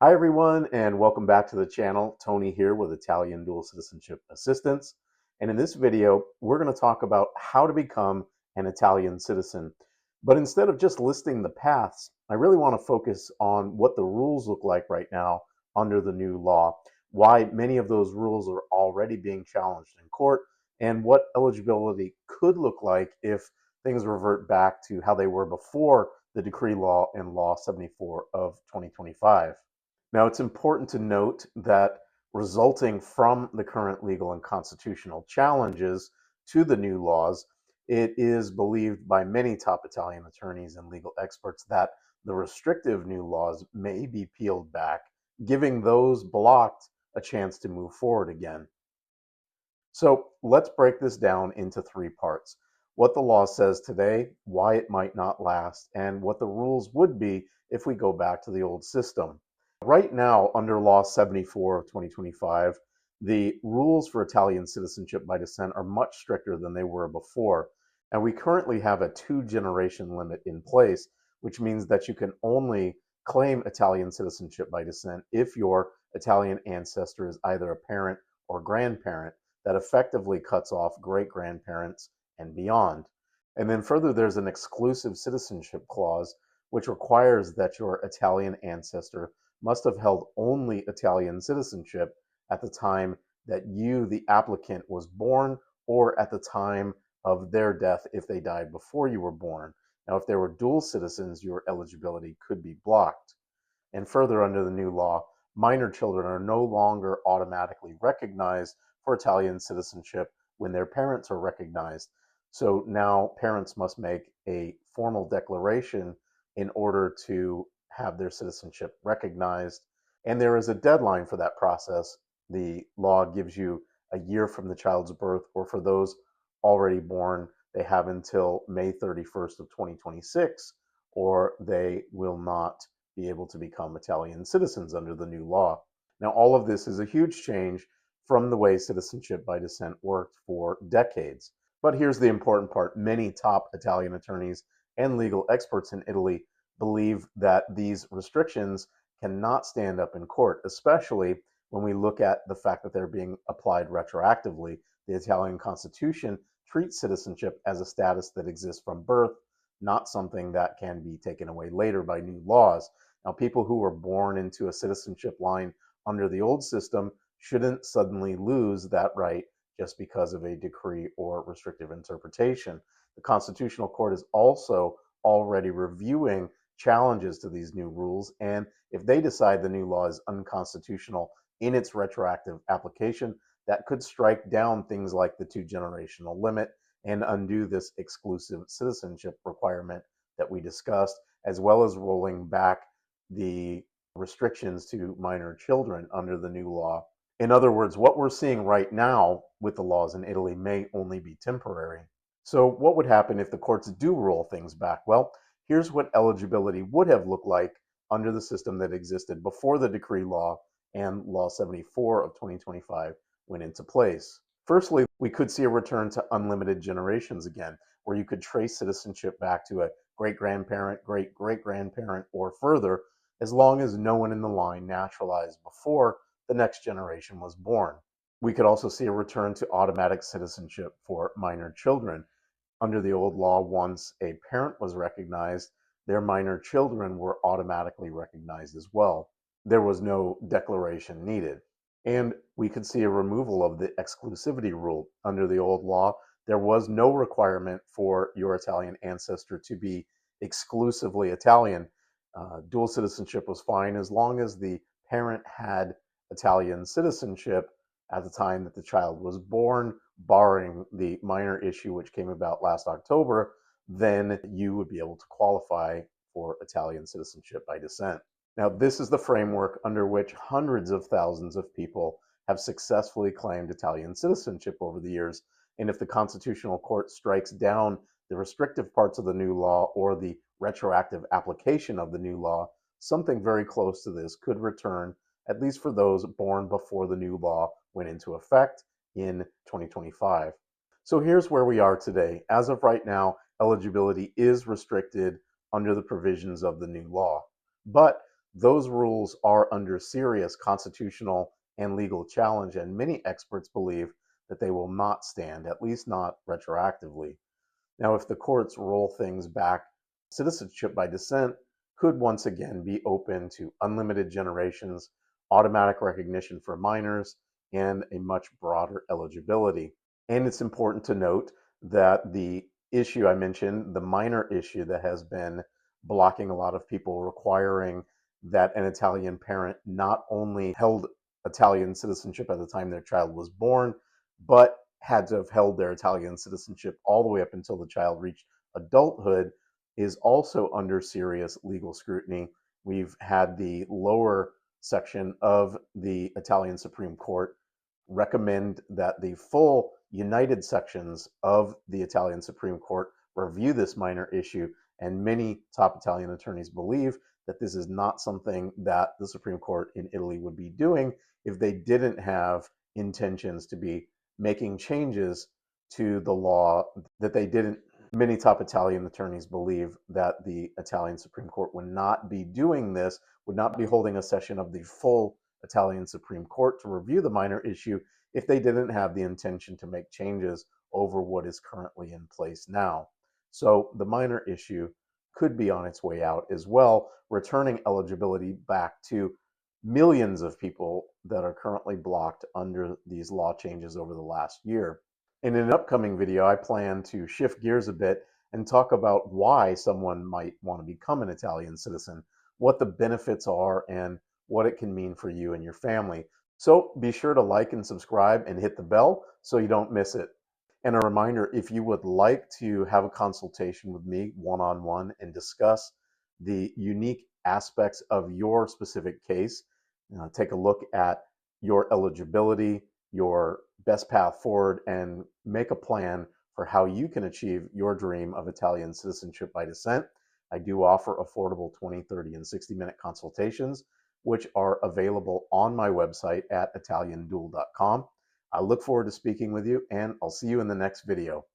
Hi everyone, and welcome back to the channel. Tony here with Italian Dual Citizenship Assistance. And in this video, we're going to talk about how to become an Italian citizen. But instead of just listing the paths, I really want to focus on what the rules look like right now under the new law, why many of those rules are already being challenged in court, and what eligibility could look like if things revert back to how they were before the decree law and Law 74 of 2025. Now, it's important to note that resulting from the current legal and constitutional challenges to the new laws, it is believed by many top Italian attorneys and legal experts that the restrictive new laws may be peeled back, giving those blocked a chance to move forward again. So let's break this down into three parts: what the law says today, why it might not last, and what the rules would be if we go back to the old system. Right now, under Law 74 of 2025, the rules for Italian citizenship by descent are much stricter than they were before. And we currently have a 2-generation limit in place, which means that you can only claim Italian citizenship by descent if your Italian ancestor is either a parent or grandparent. That effectively cuts off great-grandparents and beyond. And then further, there's an exclusive citizenship clause, which requires that your Italian ancestor must have held only Italian citizenship at the time that you, the applicant, was born, or at the time of their death if they died before you were born. Now, if they were dual citizens, your eligibility could be blocked. And further, under the new law, minor children are no longer automatically recognized for Italian citizenship when their parents are recognized. So now parents must make a formal declaration in order to have their citizenship recognized. And there is a deadline for that process. The law gives you a year from the child's birth, or for those already born, they have until May 31st of 2026, or they will not be able to become Italian citizens under the new law. Now, all of this is a huge change from the way citizenship by descent worked for decades. But here's the important part: many top Italian attorneys and legal experts in Italy believe that these restrictions cannot stand up in court, especially when we look at the fact that they're being applied retroactively. The Italian Constitution treats citizenship as a status that exists from birth, not something that can be taken away later by new laws. Now, people who were born into a citizenship line under the old system shouldn't suddenly lose that right just because of a decree or restrictive interpretation. The Constitutional Court is also already reviewing challenges to these new rules, and if they decide the new law is unconstitutional in its retroactive application, that could strike down things like the 2-generational limit and undo this exclusive citizenship requirement that we discussed, as well as rolling back the restrictions to minor children under the new law. In other words, what we're seeing right now with the laws in Italy may only be temporary. So what would happen if the courts do roll things back? Well, here's what eligibility would have looked like under the system that existed before the decree law and Law 74 of 2025 went into place. Firstly, we could see a return to unlimited generations again, where you could trace citizenship back to a great-grandparent, great-great-grandparent, or further, as long as no one in the line naturalized before the next generation was born. We could also see a return to automatic citizenship for minor children. Under the old law, once a parent was recognized, their minor children were automatically recognized as well. There was no declaration needed. And we could see a removal of the exclusivity rule. Under the old law, there was no requirement for your Italian ancestor to be exclusively Italian. Dual citizenship was fine as long as the parent had Italian citizenship at the time that the child was born, barring the minor issue which came about last October. Then you would be able to qualify for Italian citizenship by descent. Now, this is the framework under which hundreds of thousands of people have successfully claimed Italian citizenship over the years. And if the Constitutional Court strikes down the restrictive parts of the new law or the retroactive application of the new law, something very close to this could return, at least for those born before the new law went into effect in 2025. So here's where we are today. As of right now, eligibility is restricted under the provisions of the new law. But those rules are under serious constitutional and legal challenge, and many experts believe that they will not stand, at least not retroactively. Now, if the courts roll things back, citizenship by descent could once again be open to unlimited generations, automatic recognition for minors, and a much broader eligibility. And it's important to note that the issue I mentioned, the minor issue that has been blocking a lot of people, requiring that an Italian parent not only held Italian citizenship at the time their child was born, but had to have held their Italian citizenship all the way up until the child reached adulthood, is also under serious legal scrutiny. We've had the lower section of the Italian Supreme Court recommend that the full united sections of the Italian Supreme Court review this minor issue, and many top Italian attorneys believe that this is not something that the Supreme Court in Italy would be doing if they didn't have intentions to be making changes to the law, that they didn't. Many top Italian attorneys believe that the Italian Supreme Court would not be doing this, would not be holding a session of the full Italian Supreme Court to review the minor issue if they didn't have the intention to make changes over what is currently in place now. So the minor issue could be on its way out as well, returning eligibility back to millions of people that are currently blocked under these law changes over the last year. In an upcoming video, I plan to shift gears a bit and talk about why someone might want to become an Italian citizen, what the benefits are, and what it can mean for you and your family. So be sure to like and subscribe and hit the bell so you don't miss it. And a reminder, if you would like to have a consultation with me one-on-one and discuss the unique aspects of your specific case, take a look at your eligibility, your best path forward, and make a plan for how you can achieve your dream of Italian citizenship by descent, I do offer affordable 20, 30, and 60-minute consultations, which are available on my website at italiandual.com. I look forward to speaking with you, and I'll see you in the next video.